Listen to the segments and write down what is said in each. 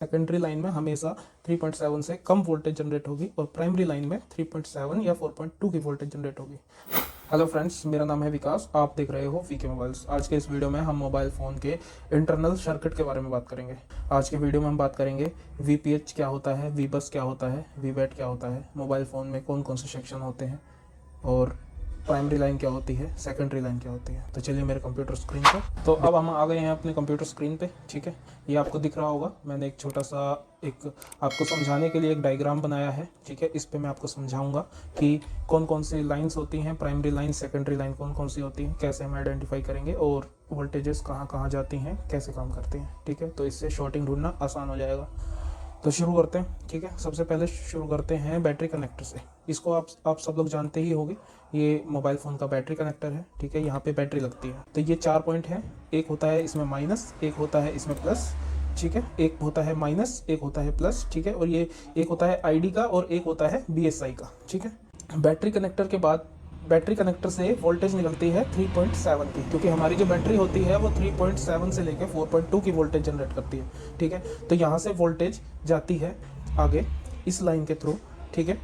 Secondary line में हमेशा 3.7 से कम वोल्टेज जनरेट होगी और प्राइमरी लाइन में 3.7 या 4.2 की वोल्टेज जनरेट होगी। हेलो फ्रेंड्स, मेरा नाम है विकास, आप देख रहे हो वीके मोबाइल्स। आज के इस वीडियो में हम मोबाइल फ़ोन के इंटरनल सर्किट के बारे में बात करेंगे। आज के वीडियो में हम बात करेंगे वीपीएच क्या होता है, वीबस क्या होता है, वीबैट क्या होता है, मोबाइल फ़ोन में कौन कौन से सेक्शन होते हैं और प्राइमरी लाइन क्या होती है, सेकेंडरी लाइन क्या होती है। तो चलिए मेरे कंप्यूटर स्क्रीन पर। तो अब हम आ गए हैं अपने कंप्यूटर स्क्रीन पे। ठीक है, ये आपको दिख रहा होगा। मैंने एक छोटा सा एक आपको समझाने के लिए एक डायग्राम बनाया है। ठीक है, इस पे मैं आपको समझाऊंगा कि कौन कौन सी लाइंस होती हैं, प्राइमरी लाइन, सेकेंडरी लाइन कौन कौन सी होती हैं, कैसे हम आइडेंटिफाई करेंगे और वोल्टेजेस कहाँ कहाँ जाती हैं, कैसे काम करती हैं। ठीक है, तो इससे शॉर्टिंग ढूंढना आसान हो जाएगा। तो शुरू करते हैं। ठीक है, सबसे पहले शुरू करते हैं बैटरी कनेक्टर से। इसको आप सब लोग जानते ही होंगे, ये मोबाइल फ़ोन का बैटरी कनेक्टर है। ठीक है, यहाँ पे बैटरी लगती है। तो ये 4 पॉइंट हैं। एक होता है इसमें माइनस, एक होता है इसमें प्लस। ठीक है, एक होता है माइनस, एक होता है प्लस। ठीक है, और ये एक होता है आईडी का और एक होता है बीएसआई का। ठीक है, बैटरी कनेक्टर के बाद बैटरी कनेक्टर से वोल्टेज निकलती है 3.7 की, क्योंकि हमारी जो बैटरी होती है वो 3.7 से लेकर 4.2 की वोल्टेज जनरेट करती है। ठीक है, तो यहाँ से वोल्टेज जाती है आगे इस लाइन के थ्रू। ठीक है,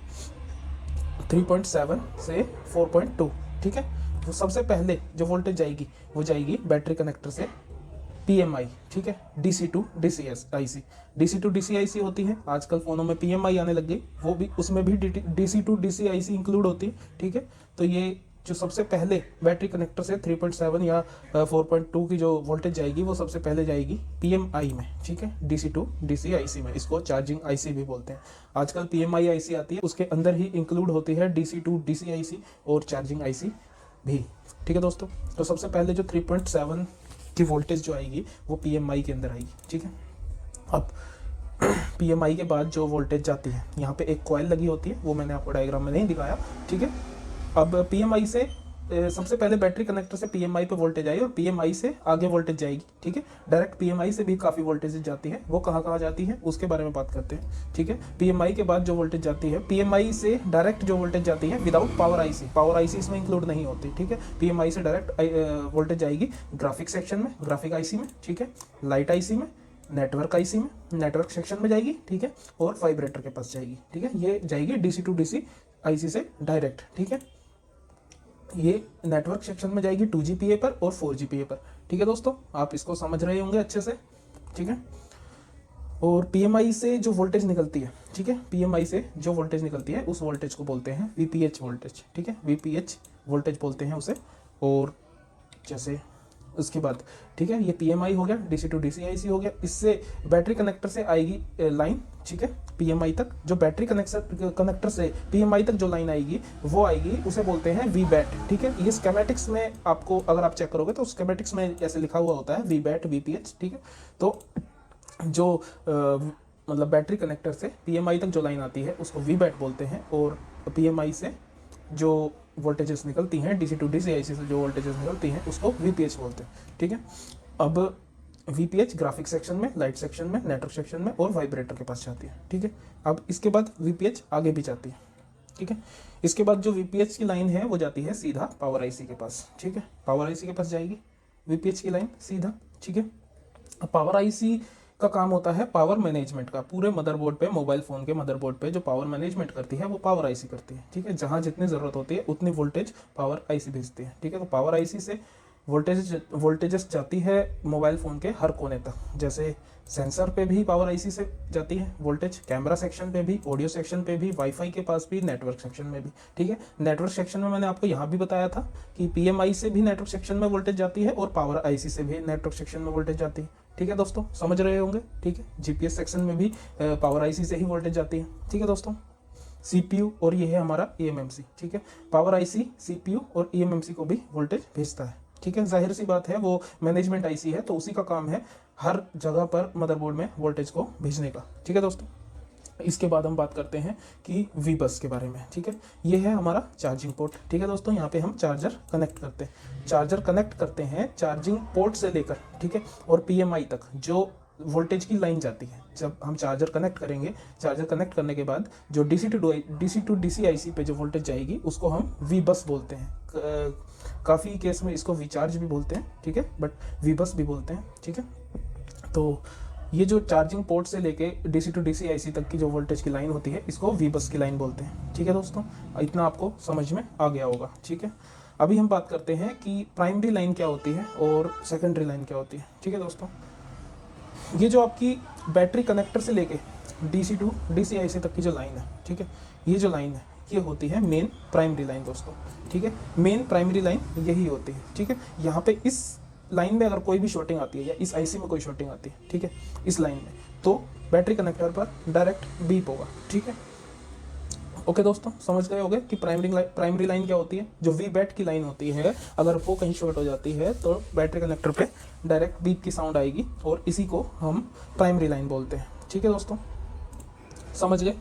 3.7 से 4.2। ठीक है, तो सबसे पहले जो वोल्टेज जाएगी वो जाएगी बैटरी कनेक्टर से पीएमआई। ठीक है, DC to DC IC. DC to DC IC होती है, आजकल फ़ोनों में पीएमआई आने लग गई, वो भी उसमें भी DC to DC IC include होती है। ठीक है, तो ये जो सबसे पहले बैटरी कनेक्टर से 3.7 या 4.2 की जो वोल्टेज जाएगी वो सबसे पहले जाएगी पीएमआई में। ठीक है, डीसी टू डीसी आईसी में, इसको चार्जिंग आईसी भी बोलते हैं। आजकल पीएमआई आईसी आती है, उसके अंदर ही इंक्लूड होती है डीसी टू डीसी आईसी और चार्जिंग आईसी भी। ठीक है दोस्तों, तो सबसे पहले जो 3.7 की वोल्टेज जो आएगी वो पीएमआई के अंदर आएगी। ठीक है, अब पीएमआई के बाद जो वोल्टेज जाती है, यहाँ पे एक कॉइल लगी होती है, वो मैंने आपको डायग्राम में नहीं दिखाया। ठीक है, अब पीएमआई से सबसे पहले बैटरी कनेक्टर से पीएमआई पे वोल्टेज आई और पीएमआई से आगे वोल्टेज जाएगी। ठीक है, डायरेक्ट पीएमआई से भी काफ़ी वोल्टेज जाती है, वो कहाँ कहाँ जाती है उसके बारे में बात करते हैं। ठीक है, पीएमआई के बाद जो वोल्टेज जाती है, पीएमआई से डायरेक्ट जो वोल्टेज जाती है without power IC, power IC इसमें इंक्लूड नहीं होती। ठीक है, पीएमआई से डायरेक्ट वोल्टेज जाएगी ग्राफिक सेक्शन में, ग्राफिक आईसी में। ठीक है, लाइट आईसी में, नेटवर्क आईसी में, नेटवर्क सेक्शन में जाएगी। ठीक है, और वाइब्रेटर के पास जाएगी। ठीक है, ये जाएगी डीसी टू डीसी आईसी से डायरेक्ट। ठीक है, ये नेटवर्क सेक्शन में जाएगी 2GPA पर और 4GPA पर। ठीक है दोस्तों, आप इसको समझ रहे होंगे अच्छे से। ठीक है, और पीएमआई से जो वोल्टेज निकलती है, ठीक है, पीएमआई से जो वोल्टेज निकलती है उस वोल्टेज को बोलते हैं वीपीएच वोल्टेज। ठीक है, वीपीएच वोल्टेज बोलते हैं उसे। और जैसे उसके बाद, ठीक है, ये पीएमआई हो गया, डीसी टू डीसी आईसी हो गया। इससे बैटरी कनेक्टर से आएगी लाइन, ठीक है, पीएमआई तक। जो बैटरी कनेक्टर से पीएमआई तक जो लाइन आएगी वो आएगी, उसे बोलते हैं वीबैट। ठीक है, ये स्केमेटिक्स में आपको अगर आप चेक करोगे तो स्केमेटिक्स में ऐसे लिखा हुआ होता है वीबैट, वीपीएच। ठीक है, तो जो मतलब बैटरी कनेक्टर से पीएमआई तक जो लाइन आती है उसको वीबैट बोलते हैं, और पीएमआई से जो वोल्टेजेस निकलती हैं, डीसी टू डीसी आईसी से जो वोल्टेजेस निकलती हैं उसको वीपीएच बोलते हैं। ठीक है, अब वीपीएच ग्राफिक सेक्शन में, लाइट सेक्शन में, नेटवर्क सेक्शन में और वाइब्रेटर के पास जाती है। ठीक है, अब इसके बाद वीपीएच आगे भी जाती है। ठीक है, इसके बाद जो वीपीएच की लाइन है वो जाती है सीधा पावर आईसी के पास। ठीक है, पावर आईसी के पास जाएगी वीपीएच की लाइन सीधा। ठीक है, अब पावर आईसी का काम होता है पावर मैनेजमेंट का। पूरे मदरबोर्ड पे, मोबाइल फ़ोन के मदरबोर्ड पे जो पावर मैनेजमेंट करती है वो पावर आईसी करती है। ठीक है, जहाँ जितनी ज़रूरत होती है उतनी वोल्टेज पावर आईसी भेजती है। ठीक है, तो पावर आईसी से वोल्टेजेस जाती है मोबाइल फ़ोन के हर कोने तक। जैसे सेंसर पे भी पावर आईसी से जाती है वोल्टेज, कैमरा सेक्शन पे भी, ऑडियो सेक्शन पे भी, वाईफाई के पास भी, नेटवर्क सेक्शन में भी। ठीक है, नेटवर्क सेक्शन में मैंने आपको यहाँ भी बताया था कि पीएमआई से भी नेटवर्क सेक्शन में वोल्टेज जाती है और पावर आईसी से भी नेटवर्क सेक्शन में वोल्टेज जाती है। ठीक है दोस्तों, समझ रहे होंगे। ठीक है, जीपीएस सेक्शन में भी पावर आईसी से ही वोल्टेज जाती है। ठीक है दोस्तों, सीपीयू और ये है हमारा ईएमएमसी। ठीक है, पावर आईसी, सीपीयू और ईएमएमसी को भी वोल्टेज भेजता है। ठीक है, जाहिर सी बात है, वो मैनेजमेंट आईसी है तो उसी का काम है हर जगह पर मदरबोर्ड में वोल्टेज को भेजने का। ठीक है दोस्तों, इसके बाद हम बात करते हैं कि वीबस के बारे में। ठीक है, ये है हमारा चार्जिंग पोर्ट। ठीक है दोस्तों, यहाँ पे हम चार्जर कनेक्ट करते हैं चार्जिंग पोर्ट से लेकर, ठीक है, और पीएमआई तक जो वोल्टेज की लाइन जाती है। जब हम चार्जर कनेक्ट करेंगे, चार्जर कनेक्ट करने के बाद जो डीसी टू डीसी आईसी पे जो वोल्टेज जाएगी उसको हम वीबस बोलते हैं। काफ़ी केस में इसको वीचार्ज भी बोलते हैं। ठीक है, बट वीबस भी बोलते हैं। ठीक है, तो ये जो चार्जिंग पोर्ट से लेके डीसी टू डीसी आईसी तक की जो वोल्टेज की लाइन होती है इसको वी बस की लाइन बोलते हैं। ठीक है दोस्तों, इतना आपको समझ में आ गया होगा। ठीक है, अभी हम बात करते हैं कि प्राइमरी लाइन क्या होती है और सेकेंडरी लाइन क्या होती है। ठीक है दोस्तों, ये जो आपकी बैटरी कनेक्टर से लेके डीसी टू डीसी आईसी तक की जो लाइन है, ठीक है, ये जो लाइन है ये होती है मेन प्राइमरी लाइन दोस्तों। ठीक है, मेन प्राइमरी लाइन यही होती है। ठीक है, यहाँ पे इस लाइन में अगर कोई भी शॉर्टिंग आती है या इस आईसी में कोई शॉर्टिंग आती है, ठीक है, इस लाइन में, तो बैटरी कनेक्टर पर डायरेक्ट बीप होगा। ठीक है, ओके दोस्तों, समझ गए होंगे कि प्राइमरी लाइन क्या होती है। जो वी बैट की लाइन होती है, अगर वो कहीं शॉर्ट हो जाती है तो बैटरी कनेक्टर पे डायरेक्ट बीप की साउंड आएगी और इसी को हम प्राइमरी लाइन बोलते हैं। ठीक है दोस्तों, समझ गए।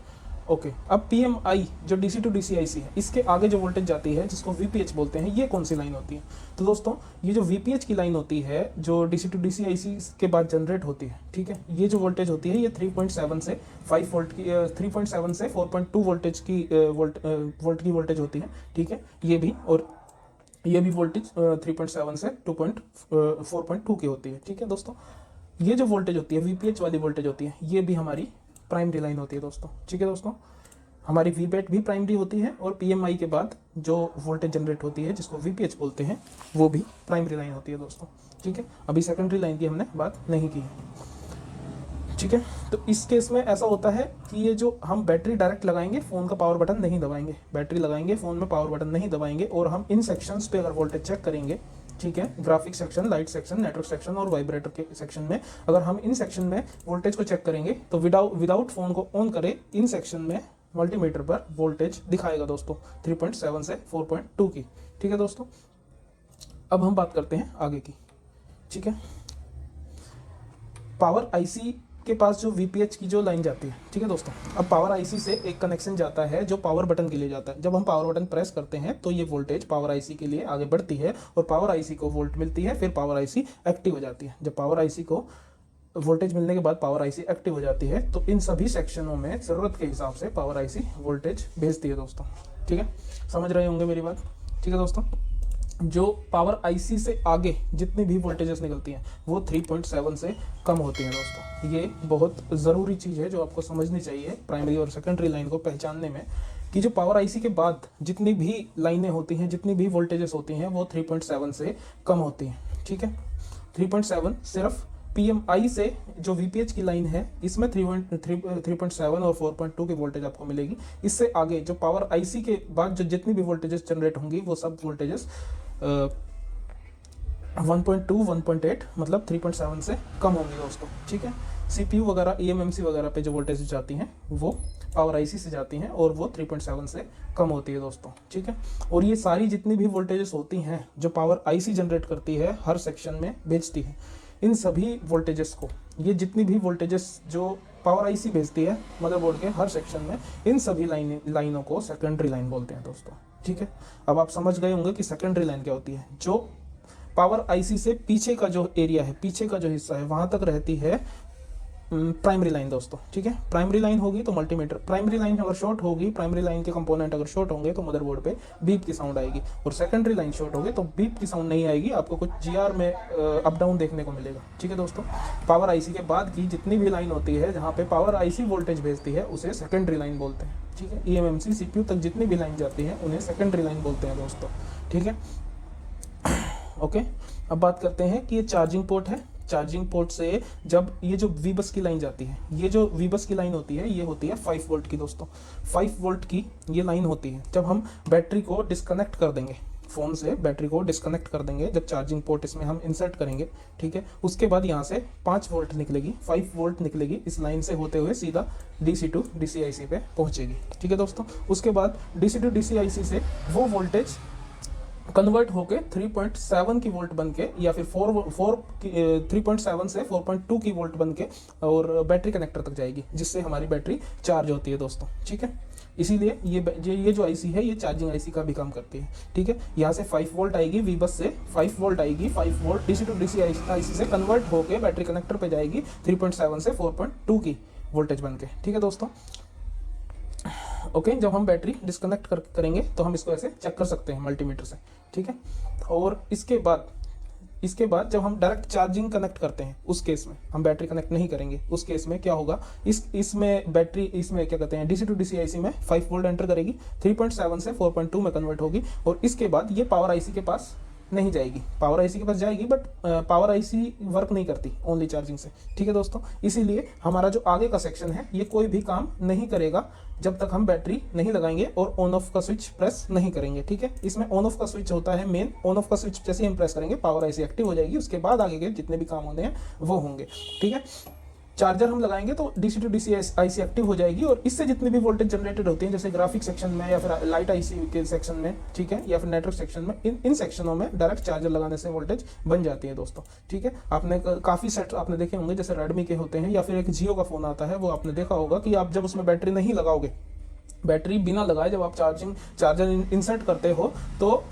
ओके, अब PMI जो DC टू DCIC है, इसके आगे जो वोल्टेज जाती है जिसको VPH बोलते हैं, ये कौन सी लाइन होती है? तो दोस्तों ये जो VPH की लाइन होती है जो DC टू DCIC के बाद जनरेट होती है, ठीक है, ये जो वोल्टेज होती है ये 3.7 से 5 वोल्ट की 3.7 से 4.2 वोल्टेज की वोल्ट की वोल्टेज होती है। ठीक है, ये भी, और ये भी वोल्टेज 3.7 से 4.2 की होती है। ठीक है दोस्तों, ये जो वोल्टेज होती है VPH वाली वोल्टेज होती है, ये भी हमारी प्राइमरी लाइन होती है दोस्तों। ठीक है दोस्तों, हमारी वीबैट भी प्राइमरी होती है और PMI के बाद जो वोल्टेज जनरेट होती है जिसको VPH बोलते हैं, वो भी प्राइमरी लाइन होती है दोस्तों। ठीक है, अभी सेकेंडरी लाइन की हमने बात नहीं की है। ठीक है, तो इस केस में ऐसा होता है कि ये जो हम बैटरी डायरेक्ट लगाएंगे, फ़ोन का पावर बटन नहीं दबाएंगे, बैटरी लगाएंगे, फ़ोन में पावर बटन नहीं दबाएंगे, और हम इन सेक्शंस पे अगर वोल्टेज चेक करेंगे, ठीक है, graphic section, light section, network section और वाइब्रेटर के सेक्शन में, अगर हम इन सेक्शन में वोल्टेज को चेक करेंगे तो विदाउट फ़ोन को ऑन करे इन सेक्शन में मल्टीमीटर पर वोल्टेज दिखाएगा दोस्तों 3.7 से 4.2 की। ठीक है दोस्तों, अब हम बात करते हैं आगे की। ठीक है, पावर आईसी के पास जो VPH की जो लाइन जाती है, ठीक है दोस्तों, अब पावर आईसी से एक कनेक्शन जाता है जो पावर बटन के लिए जाता है। जब हम पावर बटन प्रेस करते हैं तो ये वोल्टेज पावर आईसी के लिए आगे बढ़ती है और पावर आईसी को वोल्ट मिलती है, फिर पावर आईसी एक्टिव हो जाती है। जब पावर आईसी को वोल्टेज मिलने के बाद पावर आईसी एक्टिव हो जाती है तो इन सभी सेक्शनों में ज़रूरत के हिसाब से पावर आईसी वोल्टेज भेजती है दोस्तों। ठीक है, समझ रहे होंगे मेरी बात। ठीक है दोस्तों, जो पावर आईसी से आगे जितनी भी वोल्टेजेस निकलती हैं वो 3.7 से कम होती हैं दोस्तों। ये बहुत ज़रूरी चीज़ है जो आपको समझनी चाहिए प्राइमरी और सेकेंडरी लाइन को पहचानने में, कि जो पावर आईसी के बाद जितनी भी लाइनें होती हैं, जितनी भी वोल्टेजेस होती हैं, वो 3.7 से कम होती हैं। ठीक है, 3.7 सिर्फ PMI से जो VPH की लाइन है इसमें 3.7 और 4.2 की वोल्टेज आपको मिलेगी। इससे आगे जो पावर आईसी के बाद जो जितनी भी वोल्टेजेस जनरेट होंगी वो सब वोल्टेजेस 1.2, 1.8 मतलब 3.7 से कम होंगी दोस्तों। ठीक है, CPU वगैरह, eMMC वगैरह पे जो वोल्टेज जाती हैं वो पावर आईसी से जाती हैं और वो 3.7 से कम होती है दोस्तों। ठीक है, और ये सारी जितनी भी वोल्टेजेस होती हैं जो पावर आईसी जनरेट करती है, हर सेक्शन में भेजती है, इन सभी वोल्टेजेस को, ये जितनी भी वोल्टेजेस जो पावर आईसी भेजती है मदरबोर्ड के हर सेक्शन में, इन सभी लाइनों को सेकेंडरी लाइन बोलते हैं दोस्तों। ठीक है, अब आप समझ गए होंगे कि सेकेंडरी लाइन क्या होती है। जो पावर आईसी से पीछे का जो एरिया है, पीछे का जो हिस्सा है, वहां तक रहती है प्राइमरी लाइन दोस्तों। ठीक है, प्राइमरी लाइन होगी तो मल्टीमीटर, प्राइमरी लाइन अगर शॉर्ट होगी, प्राइमरी लाइन के कंपोनेंट अगर शॉर्ट होंगे तो मदरबोर्ड पे बीप की साउंड आएगी, और सेकेंडरी लाइन शॉर्ट होगी तो बीप की साउंड नहीं आएगी, आपको कुछ GR में अप डाउन देखने को मिलेगा। ठीक है दोस्तों, पावर आईसी के बाद की जितनी भी लाइन होती है जहाँ पे पावर आईसी वोल्टेज भेजती है उसे सेकेंडरी लाइन बोलते हैं। ठीक है, eMMC CPU तक जितनी भी लाइन जाती है उन्हें सेकेंडरी लाइन बोलते हैं दोस्तों। ठीक है, ओके, अब बात करते हैं कि ये चार्जिंग पोर्ट है। चार्जिंग पोर्ट से जब ये जो वी बस की लाइन जाती है, ये जो वी बस की लाइन होती है ये होती है 5 वोल्ट की दोस्तों। 5 वोल्ट की ये लाइन होती है। जब हम बैटरी को डिस्कनेक्ट कर देंगे, फ़ोन से बैटरी को डिस्कनेक्ट कर देंगे, जब चार्जिंग पोर्ट इसमें हम इंसर्ट करेंगे, ठीक है, उसके बाद यहाँ से 5 वोल्ट निकलेगी, 5 वोल्ट निकलेगी, इस लाइन से होते हुए सीधा DC टू DCIC पे पहुँचेगी। ठीक है दोस्तों, उसके बाद DC टू DCIC से वो वोल्टेज कन्वर्ट होके 3.7 की वोल्ट बन के, या फिर 3.7 से 4.2 की वोल्ट बन के और बैटरी कनेक्टर तक जाएगी, जिससे हमारी बैटरी चार्ज होती है दोस्तों। ठीक है, इसीलिए ये जो आईसी है ये चार्जिंग आईसी का भी काम करती है। ठीक है, यहाँ से 5 वोल्ट आएगी, वी बस से 5 वोल्ट आएगी, 5 volt DC to DC IC से कन्वर्ट होके बैटरी कनेक्टर पे जाएगी 3.7 से 4.2 की वोल्टेज बन के। ठीक है दोस्तों, ओके, जब हम बैटरी डिस्कनेक्ट करेंगे तो हम इसको ऐसे चेक कर सकते हैं मल्टीमीटर से। ठीक है, और इसके बाद इसके बाद जब हम डायरेक्ट चार्जिंग कनेक्ट करते हैं उस केस में हम बैटरी कनेक्ट नहीं करेंगे। उस केस में क्या होगा, इसमें बैटरी इसमें क्या कहते हैं डीसी टू डीसी आईसी में 5 वोल्ट एंटर करेगी, 3.7 से 4.2 में कन्वर्ट होगी और इसके बाद ये पावर आईसी के पास नहीं जाएगी। पावर आईसी के पास जाएगी बट पावर आईसी वर्क नहीं करती ओनली चार्जिंग से। ठीक है दोस्तों, इसीलिए हमारा जो आगे का सेक्शन है ये कोई भी काम नहीं करेगा जब तक हम बैटरी नहीं लगाएंगे और ऑन ऑफ का स्विच प्रेस नहीं करेंगे। ठीक है, इसमें ऑन ऑफ का स्विच होता है मेन। ऑन ऑफ का स्विच जैसे ही हम प्रेस करेंगे पावर आईसी एक्टिव हो जाएगी, उसके बाद आगे के जितने भी काम होने हैं वो होंगे। ठीक है, चार्जर हम लगाएंगे तो DC to DC IC active हो जाएगी और इससे जितनी भी वोल्टेज जनरेटेड होती है जैसे ग्राफिक सेक्शन में या फिर लाइट आईसी के सेक्शन में, ठीक है, या फिर नेटवर्क सेक्शन में, इन सेक्शनों में डायरेक्ट चार्जर लगाने से वोल्टेज बन जाती है दोस्तों। ठीक है, आपने काफ़ी सेट आपने देखे होंगे जैसे रेडमी के होते हैं या फिर एक जियो का फ़ोन आता है, वो आपने देखा होगा कि आप जब उसमें बैटरी नहीं लगाओगे, बैटरी बिना लगाए जब आप चार्जर इंसर्ट करते हो तो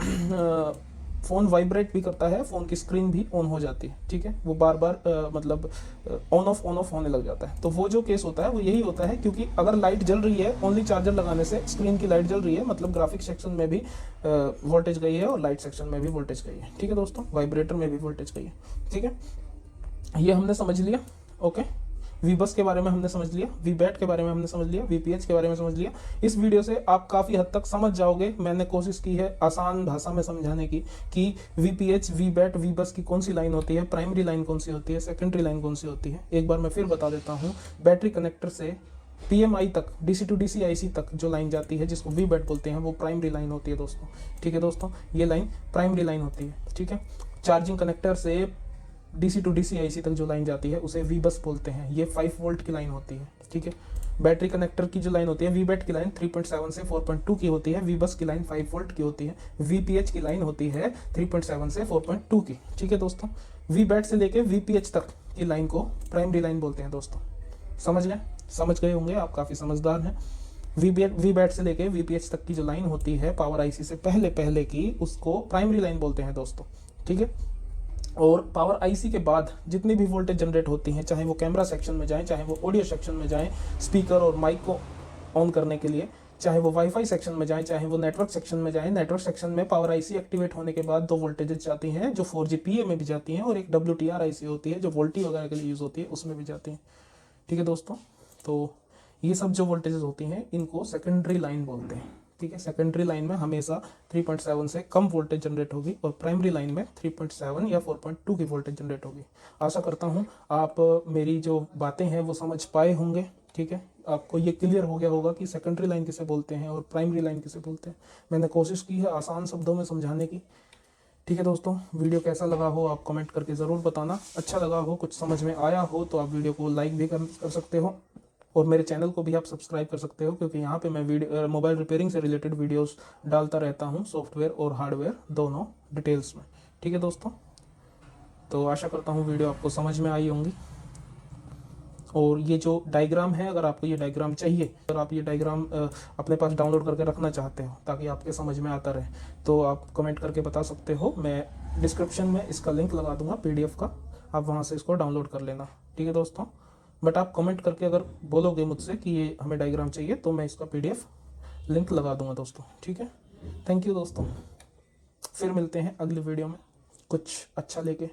फ़ोन वाइब्रेट भी करता है, फ़ोन की स्क्रीन भी ऑन हो जाती है। ठीक है, वो बार बार मतलब ऑन ऑफ होने लग जाता है। तो वो जो केस होता है वो यही होता है, क्योंकि अगर लाइट जल रही है ओनली चार्जर लगाने से स्क्रीन की लाइट जल रही है, मतलब ग्राफिक सेक्शन में भी वोल्टेज गई है और लाइट सेक्शन में भी वोल्टेज गई है। ठीक है दोस्तों, वाइब्रेटर में भी वोल्टेज गई है। ठीक है, ये हमने समझ लिया। ओके, वी बस के बारे में हमने समझ लिया, वी बैट के बारे में हमने समझ लिया, वीपीएच के बारे में समझ लिया। इस वीडियो से आप काफ़ी हद तक समझ जाओगे। मैंने कोशिश की है आसान भाषा में समझाने की कि वीपीएच, वी बैट, वी बस की कौन सी लाइन होती है, प्राइमरी लाइन कौन सी होती है, सेकेंडरी लाइन कौन सी होती है। एक बार मैं फिर बता देता हूँ, बैटरी कनेक्टर से पीएमआई तक, डीसी टू डीसी आईसी तक जो लाइन जाती है जिसको वी बैट बोलते हैं, वो प्राइमरी लाइन होती है दोस्तों। ठीक है दोस्तों, ये लाइन प्राइमरी लाइन होती है। ठीक है, चार्जिंग कनेक्टर से डीसी टू डीसी आईसी तक जो लाइन जाती है उसे वी बस बोलते हैं, ये 5 वोल्ट की लाइन होती है। ठीक है, बैटरी कनेक्टर की जो लाइन होती है, वी बैट की लाइन 3.7 से 4.2 की होती है, वी बस की लाइन 5 वोल्ट की होती है, वीपीएच की लाइन होती है 3.7 से 4.2 की। ठीक है दोस्तों, वी बैट से लेके वीपीएच तक की लाइन को प्राइमरी लाइन बोलते हैं दोस्तों। समझ गए होंगे आप, काफ़ी समझदार हैं। वी बैट से लेके वीपीएच तक की जो लाइन होती है पावर आईसी से पहले की, उसको प्राइमरी लाइन बोलते हैं दोस्तों। ठीक है, और पावर आईसी के बाद जितनी भी वोल्टेज जनरेट होती हैं, चाहे वो कैमरा सेक्शन में जाएं, चाहे वो ऑडियो सेक्शन में जाएं, स्पीकर और माइक को ऑन करने के लिए, चाहे वो वाईफाई सेक्शन में जाएं, चाहे वो नेटवर्क सेक्शन में जाएं। नेटवर्क सेक्शन में पावर आईसी एक्टिवेट होने के बाद 2 वोल्टेजेस जाती हैं जो 4GPA में भी जाती हैं, और एक WTR आईसी होती है जो वोल्टी वगैरह के लिए यूज़ होती है, उसमें भी जाती हैं। ठीक है दोस्तों, तो ये सब जो वोल्टेजेस होती हैं इनको सेकेंडरी लाइन बोलते हैं। ठीक है, सेकेंडरी लाइन में हमेशा 3.7 से कम वोल्टेज जनरेट होगी और प्राइमरी लाइन में 3.7 या 4.2 की वोल्टेज जनरेट होगी। आशा करता हूँ आप मेरी जो बातें हैं वो समझ पाए होंगे। ठीक है, आपको ये क्लियर हो गया होगा कि सेकेंडरी लाइन किसे बोलते हैं और प्राइमरी लाइन किसे बोलते हैं। मैंने कोशिश की है आसान शब्दों में समझाने की। ठीक है दोस्तों, वीडियो कैसा लगा हो आप कमेंट करके ज़रूर बताना। अच्छा लगा हो, कुछ समझ में आया हो तो आप वीडियो को लाइक भी कर सकते हो और मेरे चैनल को भी आप सब्सक्राइब कर सकते हो, क्योंकि यहाँ पे मैं मोबाइल रिपेयरिंग से रिलेटेड वीडियोस डालता रहता हूँ, सॉफ्टवेयर और हार्डवेयर दोनों डिटेल्स में। ठीक है दोस्तों, तो आशा करता हूँ वीडियो आपको समझ में आई होंगी। और ये जो डायग्राम है, अगर आपको ये डायग्राम चाहिए, अगर आप ये डायग्राम अपने पास डाउनलोड करके रखना चाहते हो ताकि आपके समझ में आता रहे, तो आप कमेंट करके बता सकते हो। मैं डिस्क्रिप्शन में इसका लिंक लगा दूंगा PDF का, आप वहाँ से इसको डाउनलोड कर लेना। ठीक है दोस्तों, बट आप कमेंट करके अगर बोलोगे मुझसे कि ये हमें डायग्राम चाहिए तो मैं इसका PDF लिंक लगा दूंगा दोस्तों। ठीक है, थैंक यू दोस्तों, फिर मिलते हैं अगली वीडियो में कुछ अच्छा लेके।